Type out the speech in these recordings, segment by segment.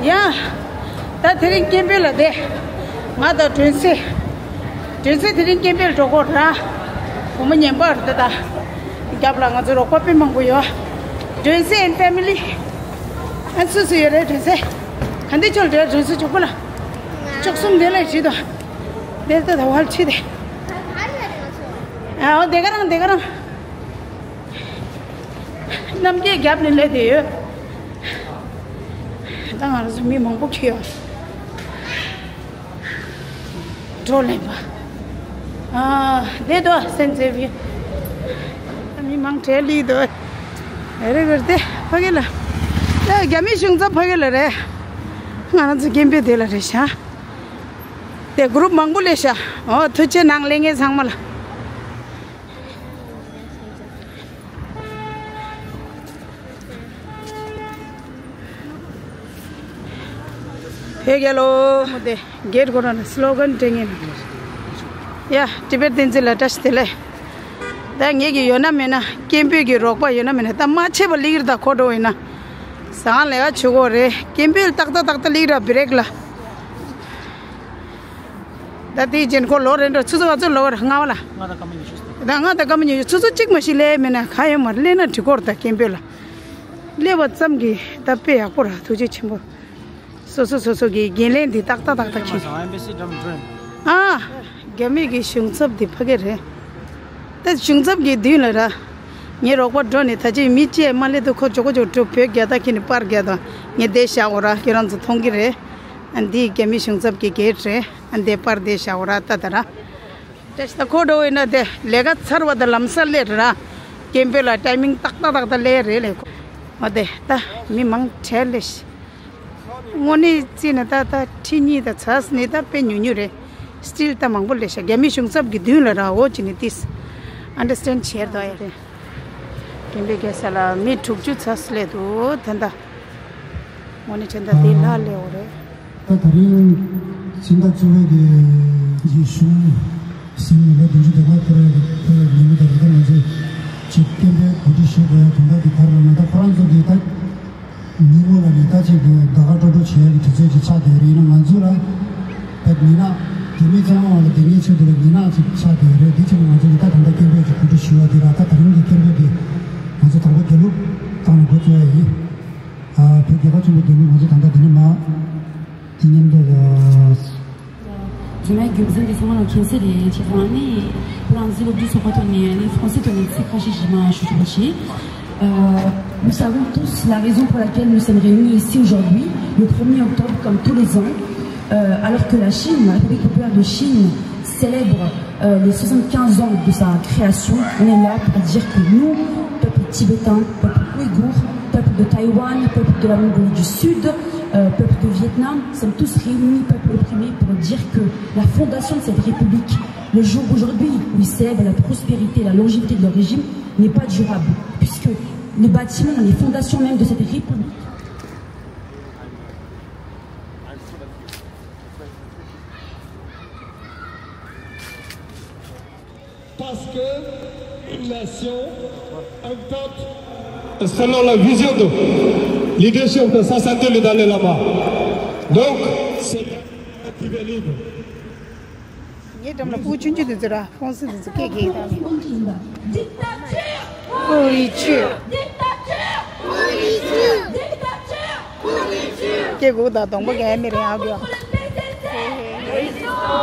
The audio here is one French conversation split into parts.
Yeah, that didn't give me a day. Mother Trincy didn't give me to go. Woman and bird that Gablang of the Copy Manguyo. Trincy and family. And so you ready to say, and the children to chocolate. Took some delay, Chido. There's the whole chidi. Oh, they got them. Namdi Gablin lady. That's me, my book here. Droleba. They do send you. I mean, Mang tell you though. Very good. Pagilla. Gamissions up Pagilla. I'm the game be the the group Mangulesha. Oh, Tuchin Angling is Hamala. Hey, hello. The gate got on a slogan thing. Yeah, Tibetan letters still. Then Yona Mena, Kimpy Rock by Yonamina, the much of a leader the Codoina. San Lea Chugore, Kimpy Takta leader Biregla. That is in color and Suzu lower Hangala. The other coming you to chick machine, Mena, Kayam, Lena to court the Kimpilla. Live at some gay, the pay a pura to Jichimbo. So Gillen, the Takta. Ah, Gamigi shunks up the Pagere. That shunks up the dinner. Near what Johnny Taji, Michi, Mali to Kochojo to pay gather in the park gather. Near de shower, here on the Tongire, and the Gamissions up Gate, and the par de shower Tatara. That's the Kodo in a day. Legat serve the Lamsa later. Kimpilla timing Takta the layer really. Or the Mimang childish. One is in a tata, teeny that's us, neither penure. Still the Mangolish, Gamissions up Gidula, watching it is. Understand, share the area. Can be guess a me took just as late, Tanda. One is in the Dilla Leore. Tatarin, Sindachuve, Yishu, similar to the water, chicken, Kudisha, the Carolina, the France of the Nivola, the Tachi, the Gato Chair, to say the Chadri, Manzura, Pedmina, the Mizan, the nature of the Nina, Chadri, the teaching of the Tatan, the Cambridge, Kudisha, the Tatarin, the Cambridge, and the Tamakalu, Tanagotua, Pegatu, the Tanda, Je mets que vous avez des moments qui essaient de tirer un nez, pour un zéro plus quand on est français, on est craché, nous savons tous la raison pour laquelle nous sommes réunis ici aujourd'hui, le 1er octobre, comme tous les ans, alors que la Chine, la République populaire de Chine, célèbre les 75 ans de sa création. On est là pour dire que nous, peuple tibétain, peuple ouïghour, peuple de Taïwan, peuple de la Mongolie du Sud, peuple de Vietnam, sommes tous réunis, peuple opprimé, pour dire que la fondation de cette république, le jour aujourd'hui où ils célèbrent la prospérité et la longévité de leur régime, n'est pas durable, puisque les bâtiments, les fondations même de cette république. Parce que une nation, un peuple, selon la vision de leadership de Sassante le Dalai Lama. Donc, c'est un privé libre.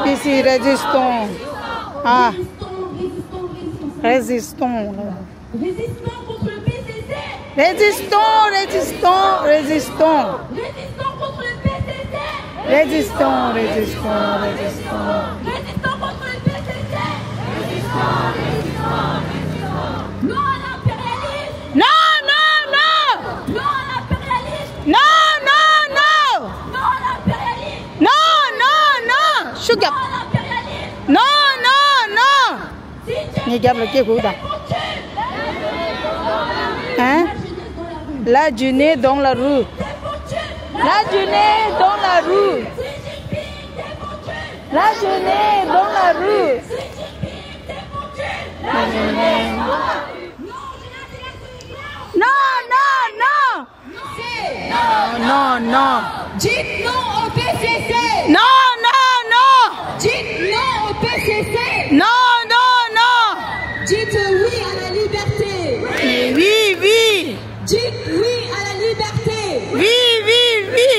Ici, résistons. Ah. Résistons. Résistons contre le PCC. Résistons. Résistons contre le PCC. Résistons. Résistons contre le PCC. Non à l'impérialisme. Non. Non à l'impérialisme. Non. Non à l'impérialisme. Non. Sugar. Non. Ni diable qui est hein? La jeunesse dans la rue. La jeunesse dans la rue. La jeunesse dans la rue. Non. Dites non au PCC. Non, non, non. Dites non au PCC. Non, non, non. Dites oui à la liberté. Oui, oui. Dites oui à la liberté. Oui, oui, oui.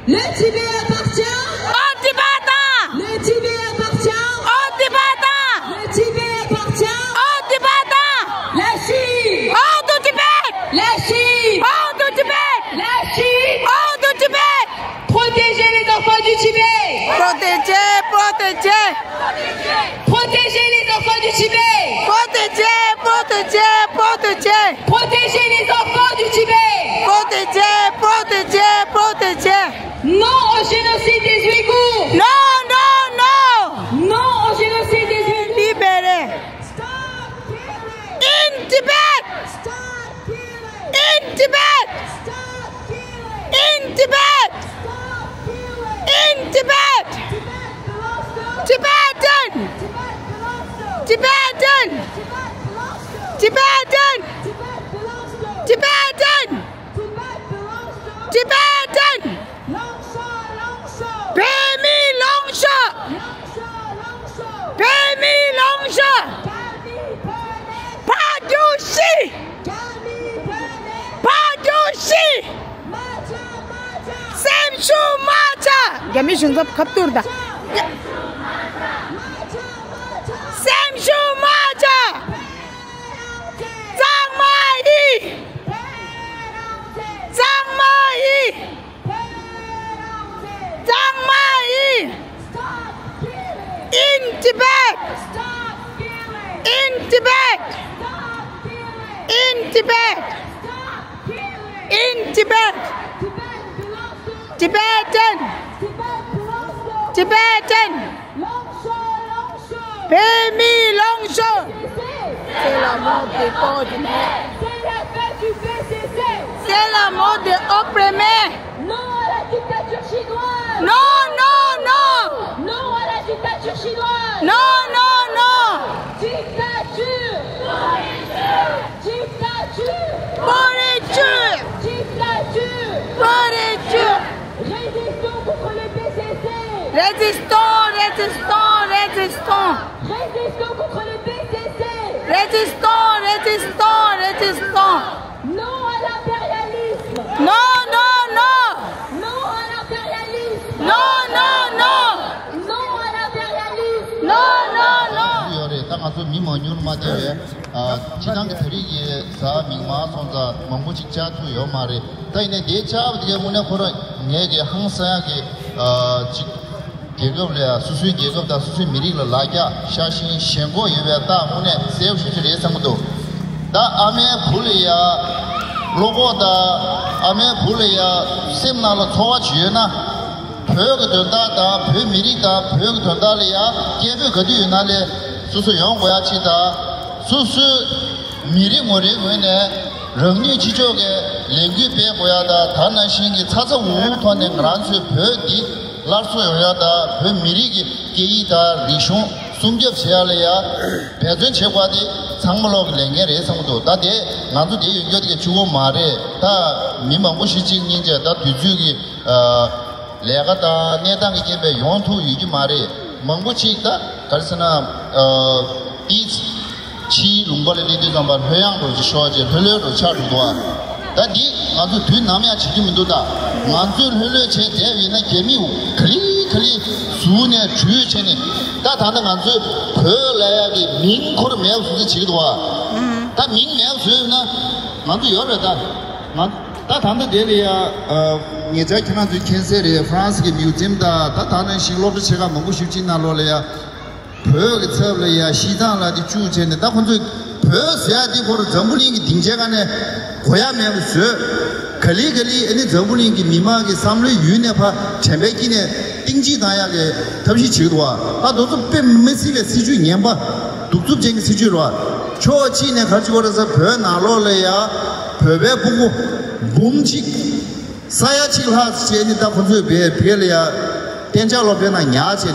Le Tibet appartient. Aux Tibétains. Le Tibet appartient. Aux Tibétains. Le Tibet appartient. Aux Tibétains. La Chine. Hors du Tibet. La Chine. Hors du Tibet. La Chine. Hors du Tibet. Protégez les enfants du Tibet. Protéger, protéger. Protégez les enfants du Tibet. Protéger, protéger, protéger. Protégez les enfants du Tibet. Protéger, protéger, protéger. Non au génocide des Ouïghours. Non, non, non. Non au génocide des Ouïghours. Libéré. In Tibet. In Tibet. In Tibet. In Tibet. Tibetan. Tibetan. Tibetan. Tibetan. Tibetan. Pemi Longsha. Pemi Longsha. Padushi. Padushi. Semshu Macha. Gami shungzap kapturda. Semshu Macha. Zangmai. Zangmai. Zangmai. In Tibet. In Tibet. In Tibet. In Tibet. Tibetan. Tibetan. Pemi Longsho. C'est la mort des coordinaires. C'est la fête du PCC. C'est la mort des opprimés. Non à la dictature chinoise. Non, non, non. Non à la dictature chinoise. Non, non, non. Dictature. Dictature. Pourriture. Dictature. Pourriture. Résistons contre le PCC. Résistons, résistons, résistons. Résistons contre le PCC. Résistons, résistons, résistons. Non à l'impérialisme. Non, non, non. Non à l'impérialisme. Non, non, non. Non à l'impérialisme. Non, non, non. 당아서 미모뉴는 맞아요. 지난 들이기 사 민마 손자 망부직자 투요 말에 다이네 대차부터 문에 걸어 내게 항상하게 계급을 수수인 계급다 수수인 미리를 라자 샤신 신고 예배다 문에 세우시지 예상도 다 아메 불이야 로고다 아메 불이야 세미나로 소화 주요나 교육이 된다다 배미리다 교육이 된다리야 계급 거기 유나래 수수 영고야 치다 수수 미리 모리 뭐네 렁니 지적에 랭귀 배고야다 단난신기 차서 우토네 그란수 배디 라수요야다 배미리기 게이다 리숑 숨접셔야래야 배전 제과디 상물로 랭게래 성도 다데 나도 대 연결되게 주고 말해 다 민망부시직 인제 다 뒤주기 레가다 내당이 geb에 용토 유지 말해 망부치다 가르스나 이 롱발리디 잠바 회양도 지셔지 흘려도 차르도아 다디 아주 뒤 남이야 지금도다 만줄 흘려 제 대위나 개미우 클리 수네 주체네 다 다는 만줄 벌라야기 민코르 매우스 지도와 다 민매우스나 만줄 열어다 다 다는 데리야 예자 키나도 캔세리 프랑스기 뮤지엄다 다 다는 신로도 제가 먹고 싶지 나로래야 벽에 접려야 시장라디 주체네 다 혼자 벽세야디 보러 전부링이 딩제간에 고야매우스 걸리 아니 전부링이 미마게 삼르 유네파 쳔베기네 띵지다야게 덥시 지도와 다 너도 뱀메시게 시주 년바 독습쟁이 시주로와 초치네 가지고서 벽 나로래야 벽에 보고 몸직 사야치가 세니다 혼자 배려야 된자로변나 냐진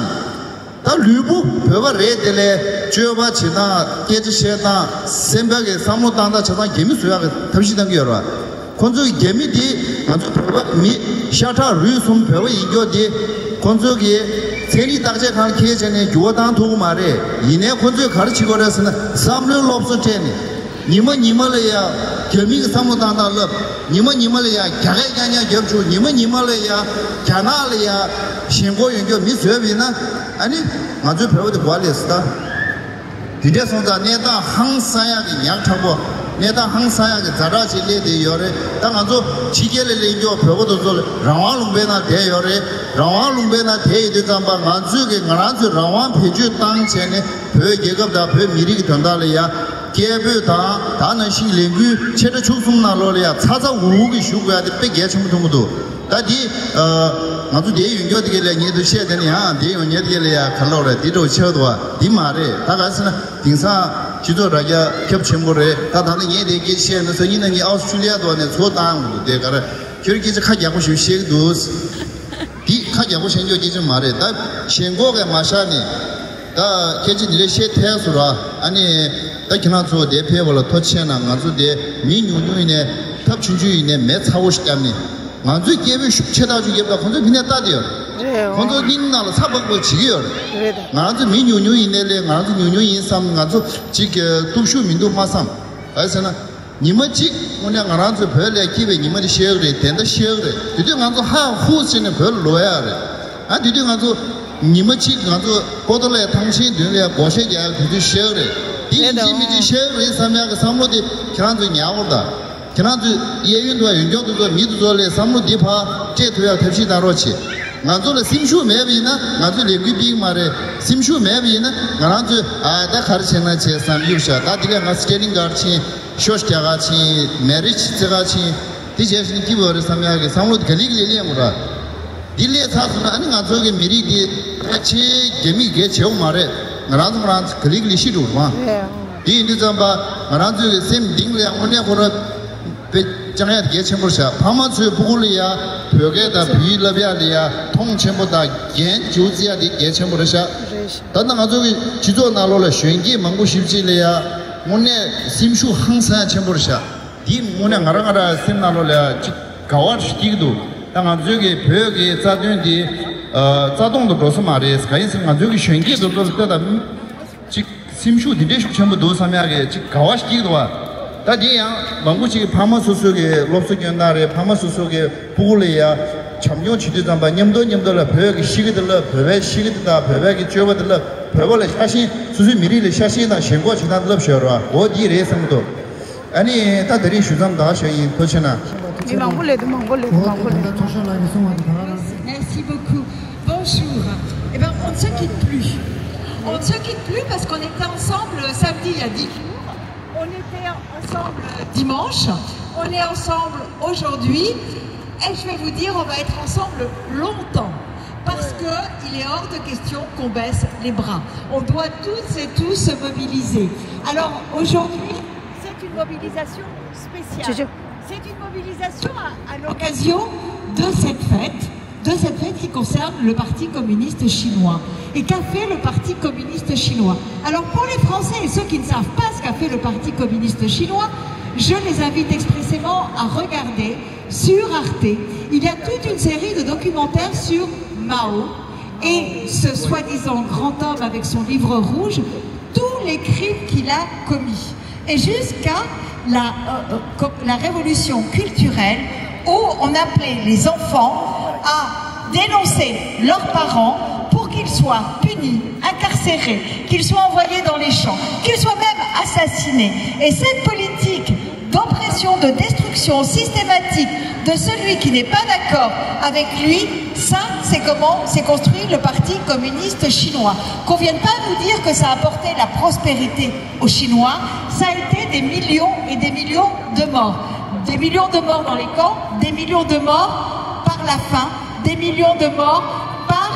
다 류부 벼바레들레 쥐어바치나 깨지셔나 셈벽에 사무단다 저다 개미수야가 덥시던 게여라 콘조 개미디 아주 미 샤타 루숨 배워 이겨디 콘조기 세리 딱제 간 기회전에 교단 도구 말에 이내 콘조 가르치고 그래서는 삼류 롭스테니 니머야 개미가 사무단다럽 니머야 갸가냐냐 접주 니머야 갸나려야 신고 연구 미수업이나 아니 아주 배워도 관리했다 디데송자 내다 항사야기 양차고 내다 항사야기 자라질레데 요래 당아주 지게를 연구 배워도 라왕롱베나 대요래 라왕롱베나 대이도 잠바 만주게 나라주 라왕 페주 땅전에 배 계급다 배 미리기 된다려야 개별다 다는 시랭규 체르 축송나로야 찾아 우기 슈고야 돼 빼게 전부도 다디 아주 대 연결되게 얘도 해야 되냐 대 연결되게야 갈로래 뒤로 쳐도와 이 말에 다가서는 등사 지도라야 겹침고래 다 다른 얘기 계시면서 이는 이 오스트레일리아도 안에 소당도 되가라 그렇게 이제 하게 하고 싶시도 디 하게 하고 생겨지 좀 말해 다 신고가 마샤니 다 계진이래 시태수라 아니 다키나서 대표벌로 터치하나 가서데 민유유인의 탑춘주인의 매차고 싶다니 만주 개비 숙체다 주게다 건조 비내 따디요 건조 닌나로 사박고 지게요 나한테 민유유인의 나한테 유유인 삼 가서 지게 도슈민도 마삼 그래서는 니머지 오늘 나한테 별에 기회 니머지 쉐어를 된다 쉐어를 뒤에 가서 하 후신의 별로야래 아 뒤에 가서 니머지 가서 보도래 당신 뒤에 고세야 뒤에 쉐어를 이미지 쉐어를 삼야가 삼로디 지난주 냐오다 지난주 예윤도 윤정도 미도절에 삼로디 파 제도야 대시 다로치 나도는 심슈 매비나 나도 레비비 말에 심슈 매비나 나한테 아다 가르치나 제 삼유샤 다디가 마스케링 가르치 쇼스케 가르치 메리치 가르치 디제스니 기버를 삼야가 삼로디 갈리글리야무라 딜리에 사스나 아니 나저게 미리디 같이 개미게 제 말에 나라도 말한테 글리글리 시루마 이 인도자바 나라도 셈 딩레 오냐 보러 배장에 개체물샤 파마츠 부글리야 벽에다 비라비아리아 통체보다 겐 조지야디 개체물샤 단단 가족이 지도 나로래 쉔기 망고 십지리야 오늘 심슈 항상 체물샤 이 오늘 나라가라 셈 나로래 가와 시기도 당 가족이 벽에 자든지 자동도 벌써 말이에요. 가인승 가족이 쉔기도 벌써다 즉 심슈 디데슈 전부 도사매하게 즉 가와시기도 와. 다디야 망고치 파마수수게 롭스견나래 파마수수게 부글이야 참여 지도장바 님도님들라 벽이 시기들라 벽에 시기들다 벽에 쥐어들라 벽을 사실 수수 미리를 사실나 신고 지난들 쉬어라. 어디 레성도 아니 다들이 수장 다 셔이 도시나. Merci beaucoup. Bonjour. Eh ben, on ne se quitte plus. On ne se quitte plus parce qu'on était ensemble samedi il y a 10 jours. On était ensemble dimanche. On est ensemble aujourd'hui. Et je vais vous dire, on va être ensemble longtemps. Parce qu'il est hors de question qu'on baisse les bras. On doit toutes et tous se mobiliser. Alors aujourd'hui, c'est une mobilisation spéciale. C'est une mobilisation à l'occasion de cette fête qui concerne le Parti communiste chinois. Et qu'a fait le Parti communiste chinois? Alors pour les Français et ceux qui ne savent pas ce qu'a fait le Parti communiste chinois, je les invite expressément à regarder sur Arte. Il y a toute une série de documentaires sur Mao et ce soi-disant grand homme avec son livre rouge, tous les crimes qu'il a commis. Et jusqu'à la révolution culturelle où on appelait les enfants à dénoncer leurs parents pour qu'ils soient punis, incarcérés, qu'ils soient envoyés dans les champs, qu'ils soient même assassinés. Et cette politique d'oppression, de destruction systématique de celui qui n'est pas d'accord avec lui, ça, c'est comment s'est construit le Parti communiste chinois. Qu'on ne vienne pas nous dire que ça a apporté la prospérité aux Chinois, ça a été des millions et des millions de morts. Des millions de morts dans les camps, des millions de morts par la faim, des millions de morts par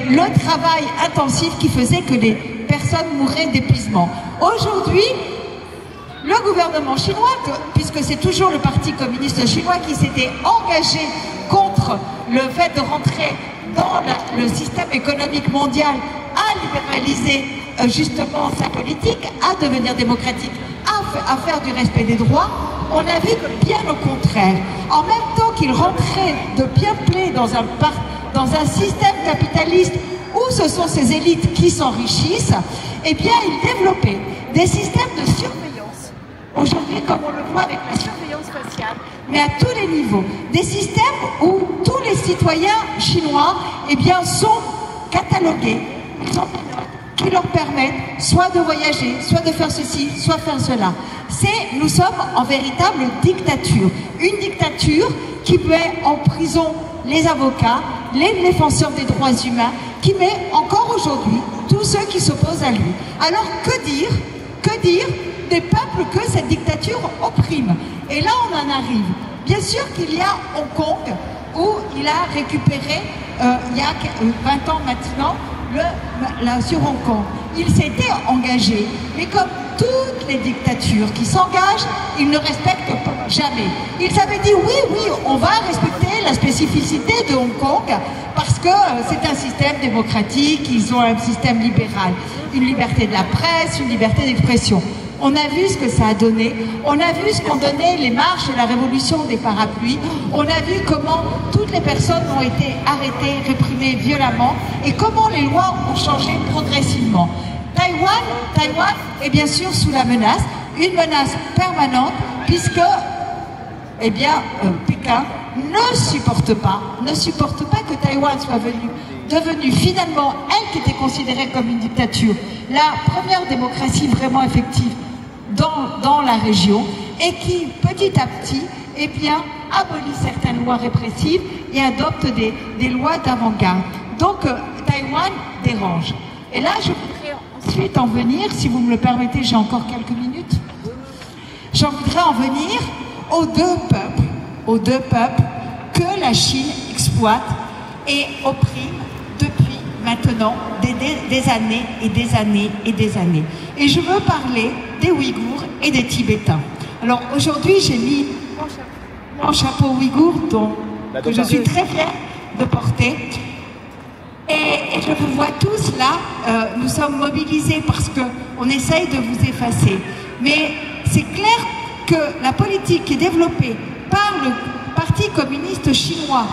le travail intensif qui faisait que les personnes mouraient d'épuisement. Aujourd'hui, le gouvernement chinois, puisque c'est toujours le Parti communiste chinois qui s'était engagé contre le fait de rentrer dans le système économique mondial, à libéraliser justement sa politique, à devenir démocratique, à faire du respect des droits, on a vu que bien au contraire, en même temps qu'il rentrait de bien plein dans un système capitaliste où ce sont ces élites qui s'enrichissent, eh bien, il développait des systèmes de surveillance. Aujourd'hui, comme on le voit avec la surveillance faciale, mais à tous les niveaux, des systèmes où tous les citoyens chinois, eh bien, sont catalogués, ils ont des notes qui leur permettent soit de voyager, soit de faire ceci, soit faire cela. Nous sommes en véritable dictature. Une dictature qui met en prison les avocats, les défenseurs des droits humains, qui met encore aujourd'hui tous ceux qui s'opposent à lui. Alors que dire des peuples que cette dictature opprime? Et là on en arrive. Bien sûr qu'il y a Hong Kong où il a récupéré il y a 20 ans maintenant sur Hong Kong. Il s'était engagé, mais comme toutes les dictatures qui s'engagent, ils ne respectent jamais. Ils avaient dit oui, on va respecter la spécificité de Hong Kong parce que c'est un système démocratique, ils ont un système libéral, une liberté de la presse, une liberté d'expression. On a vu ce que ça a donné, on a vu ce qu'ont donné les marches de la révolution des parapluies, on a vu comment toutes les personnes ont été arrêtées, réprimées violemment et comment les lois ont changé progressivement. Taïwan est bien sûr sous la menace, une menace permanente puisque Pékin ne supporte pas que Taïwan soit devenue finalement, elle qui était considérée comme une dictature, la première démocratie vraiment effective dans la région et qui petit à petit abolit certaines lois répressives et adopte des lois d'avant-garde. Donc Taïwan dérange. Et là je voudrais ensuite en venir, si vous me le permettez, j'ai encore quelques minutes, j'en voudrais en venir aux deux peuples que la Chine exploite et opprime depuis maintenant des années et des années et des années. Et je veux parler des Ouïghours et des Tibétains. Alors aujourd'hui, j'ai mis mon chapeau ouïghour que je suis très fière de porter. Et je vous vois tous là, nous sommes mobilisés parce qu'on essaye de vous effacer. Mais c'est clair que la politique qui est développée par le Parti communiste chinois,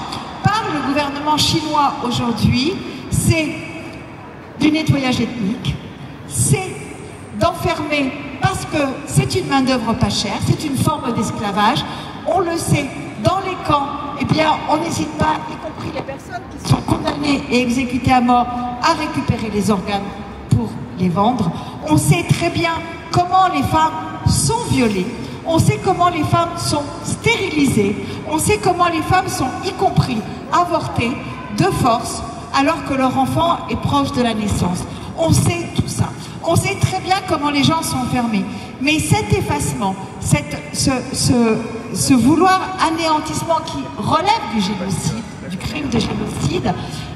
par le gouvernement chinois aujourd'hui, c'est du nettoyage ethnique, c'est d'enfermer parce que c'est une main-d'œuvre pas chère, c'est une forme d'esclavage. On le sait, dans les camps, eh bien, on n'hésite pas, y compris les personnes qui sont condamnées et exécutées à mort, à récupérer les organes pour les vendre. On sait très bien comment les femmes sont violées. On sait comment les femmes sont stérilisées, on sait comment les femmes sont, y compris, avortées de force, alors que leur enfant est proche de la naissance. On sait tout ça. On sait très bien comment les gens sont enfermés. Mais cet effacement, ce vouloir anéantissement qui relève du génocide, du crime de génocide,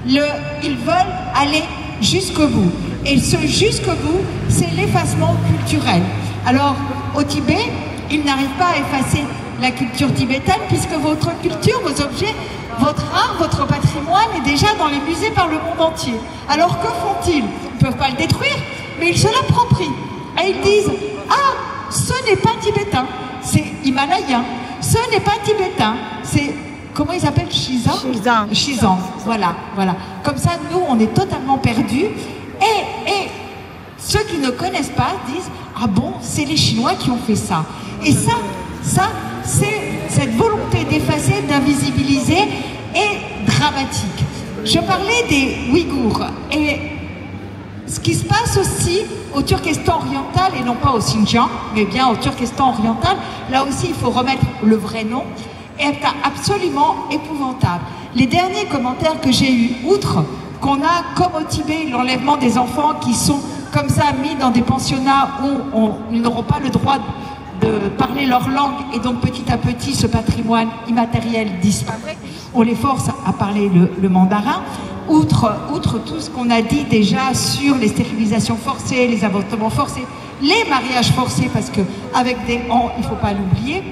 ils veulent aller jusqu'au bout. Et ce jusqu'au bout, c'est l'effacement culturel. Alors, au Tibet, ils n'arrivent pas à effacer la culture tibétaine puisque votre culture, vos objets, votre art, votre patrimoine est déjà dans les musées par le monde entier. Alors que font-ils? Ils ne peuvent pas le détruire, mais ils se l'approprient. Et ils disent « Ah, ce n'est pas tibétain, c'est himalayen. Ce n'est pas tibétain, c'est... » Comment ils appellent? Shizan. Voilà. Comme ça, nous, on est totalement perdus. Et ceux qui ne connaissent pas disent « Ah bon, c'est les Chinois qui ont fait ça. » Et ça, c'est cette volonté d'effacer, d'invisibiliser est dramatique. Je parlais des Ouïghours et ce qui se passe aussi au Turkestan oriental et non pas au Xinjiang, mais bien au Turkestan oriental, là aussi il faut remettre le vrai nom, est absolument épouvantable. Les derniers commentaires que j'ai eus, outre qu'on a, comme au Tibet, l'enlèvement des enfants qui sont comme ça mis dans des pensionnats où ils n'auront pas le droit de parler leur langue et donc petit à petit ce patrimoine immatériel disparaît. On les force à parler le mandarin. Outre tout ce qu'on a dit déjà sur les stérilisations forcées, les avortements forcés, les mariages forcés, parce qu'avec des ans, il ne faut pas l'oublier,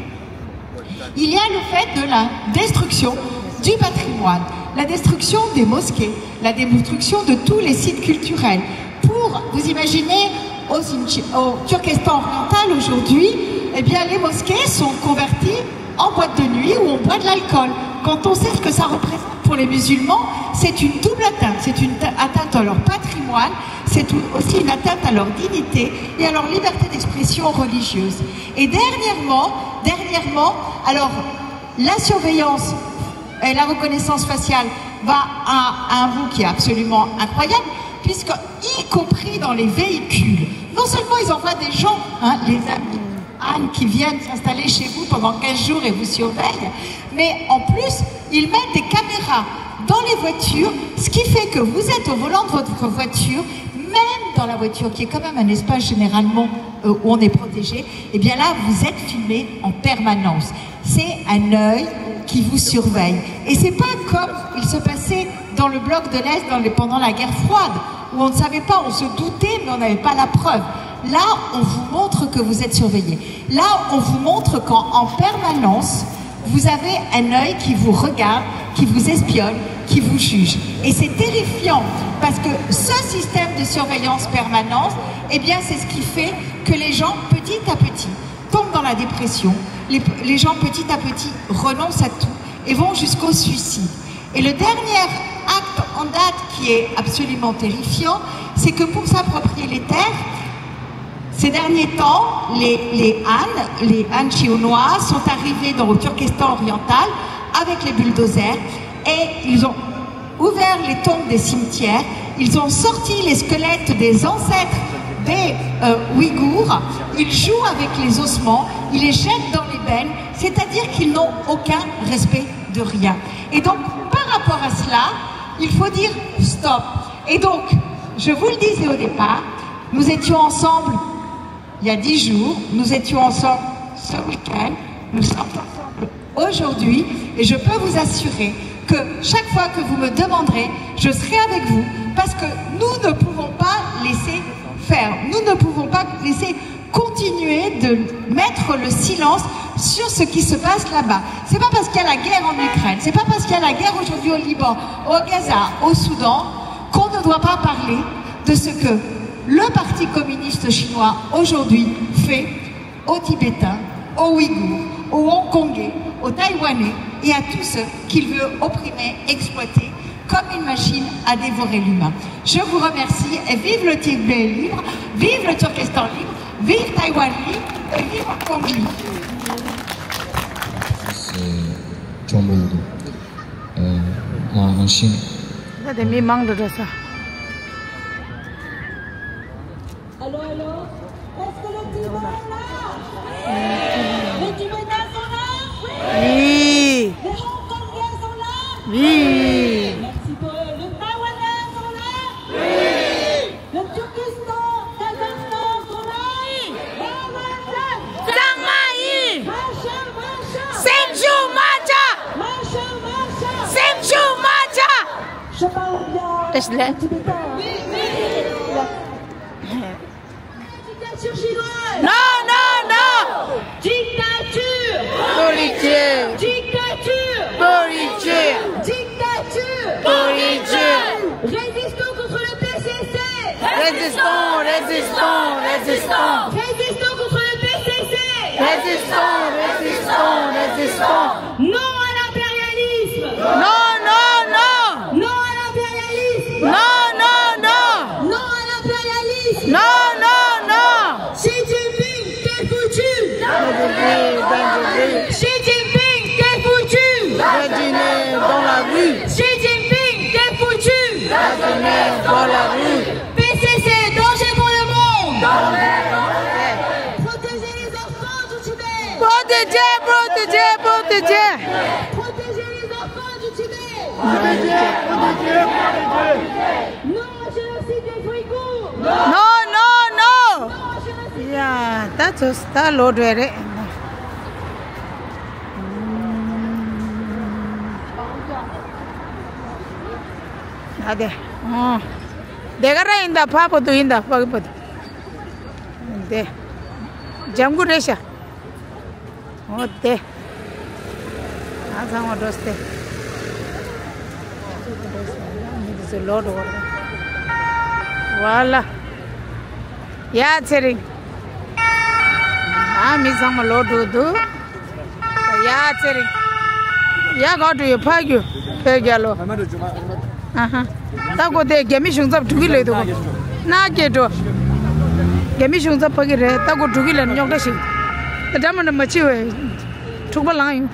il y a le fait de la destruction du patrimoine, la destruction des mosquées, la destruction de tous les sites culturels. Pour, vous imaginez, au Turkestan oriental aujourd'hui, eh bien les mosquées sont converties en boîte de nuit où on boit de l'alcool. Quand on sait ce que ça représente pour les musulmans, c'est une double atteinte. C'est une atteinte à leur patrimoine, c'est aussi une atteinte à leur dignité et à leur liberté d'expression religieuse. Et dernièrement, alors la surveillance et la reconnaissance faciale va à un bout qui est absolument incroyable, puisque, y compris dans les véhicules, non seulement ils envoient des gens, hein, les amis Anne, qui viennent s'installer chez vous pendant 15 jours et vous surveillent, mais en plus, ils mettent des caméras dans les voitures, ce qui fait que vous êtes au volant de votre voiture, même dans la voiture, qui est quand même un espace généralement où on est protégé, et bien là, vous êtes filmé en permanence. C'est un œil qui vous surveille. Et c'est pas comme il se passait dans le bloc de l'Est pendant la guerre froide, où on ne savait pas, on se doutait, mais on n'avait pas la preuve. Là, on vous montre que vous êtes surveillé. Là, on vous montre qu'en permanence, vous avez un œil qui vous regarde, qui vous espionne, qui vous juge. Et c'est terrifiant, parce que ce système de surveillance permanente, eh bien, c'est ce qui fait que les gens, petit à petit, tombent dans la dépression. Les gens, petit à petit, renoncent à tout et vont jusqu'au suicide. Et le dernier acte en date qui est absolument terrifiant, c'est que pour s'approprier les terres, ces derniers temps, les Han chinois sont arrivés dans le Turkestan oriental avec les bulldozers et ils ont ouvert les tombes des cimetières, ils ont sorti les squelettes des ancêtres des Ouïghours, ils jouent avec les ossements, ils les jettent dans les bennes, c'est-à-dire qu'ils n'ont aucun respect de rien. Et donc, par rapport à cela, il faut dire stop. Et donc, je vous le disais au départ, nous étions ensemble il y a 10 jours, nous étions ensemble ce week-end, nous sommes ensemble aujourd'hui, et je peux vous assurer que chaque fois que vous me demanderez, je serai avec vous, parce que nous ne pouvons pas laisser faire, nous ne pouvons pas laisser continuer de mettre le silence sur ce qui se passe là-bas. C'est pas parce qu'il y a la guerre en Ukraine, c'est pas parce qu'il y a la guerre aujourd'hui au Liban, au Gaza, au Soudan, qu'on ne doit pas parler de ce que le Parti communiste chinois aujourd'hui fait aux Tibétains, aux Ouïghours, aux Hongkongais, aux Taïwanais et à tous ceux qu'il veut opprimer, exploiter comme une machine à dévorer l'humain. Je vous remercie et vive le Tibet libre, vive le Turkestan libre, vive Taïwan libre et vive Hong Kong libre. C'est John Ludo en Chine. Allô, allô? Est-ce que les Tibétains sont là? Les Tibétains sont là? Oui. Les Hongkongais sont là? Oui. Merci pour eux. Les Taïwanais sont là? Oui. Le Turkestan, Kazakhstan sont là? Oui. Samaï. Macha, macha. Semjou Macha. Macha, macha. Semjou Macha. Je parle bien. Est-ce là? Tibétains. Oui, oui. Dictature chinoise. Non, non, non. Dictature. Politique. Dictature. Politique. Dictature. Politique. Résistons contre le PCC. Résistons, résistons, résistons. Résistons contre le PCC. Résistons, résistons, résistons. Non à l'impérialisme. Non, non, non. Non à l'impérialisme. Non, non, non. Non à l'impérialisme. Non, non, non. Xi Jinping, t'es foutu. Xi Jinping, t'es foutu. Dans la rue. Xi Jinping, t'es foutu. Dans la rue. PCC, danger pour le monde. Protégez les enfants du Tibet. Protéger, protéger, protéger. Protégez les enfants du Tibet. Non au génocide des Ouïghours. No, no, no. Non au génocide. Yeah, that's load very. Ade. Degara inda papa tu inda papa. De. Jamgu resha. Ote. Asang odoste. This is load over. Voila. Yeah, sering. mi sang ma lo do do ya tsering ya ga do ye pha gyu phe gya lo aha ta go de gemi shung zap du gi le do na ke do gemi shung zap pha gi re ta go du gi le nyong da shi ta ma na ma chi we thuk ba lang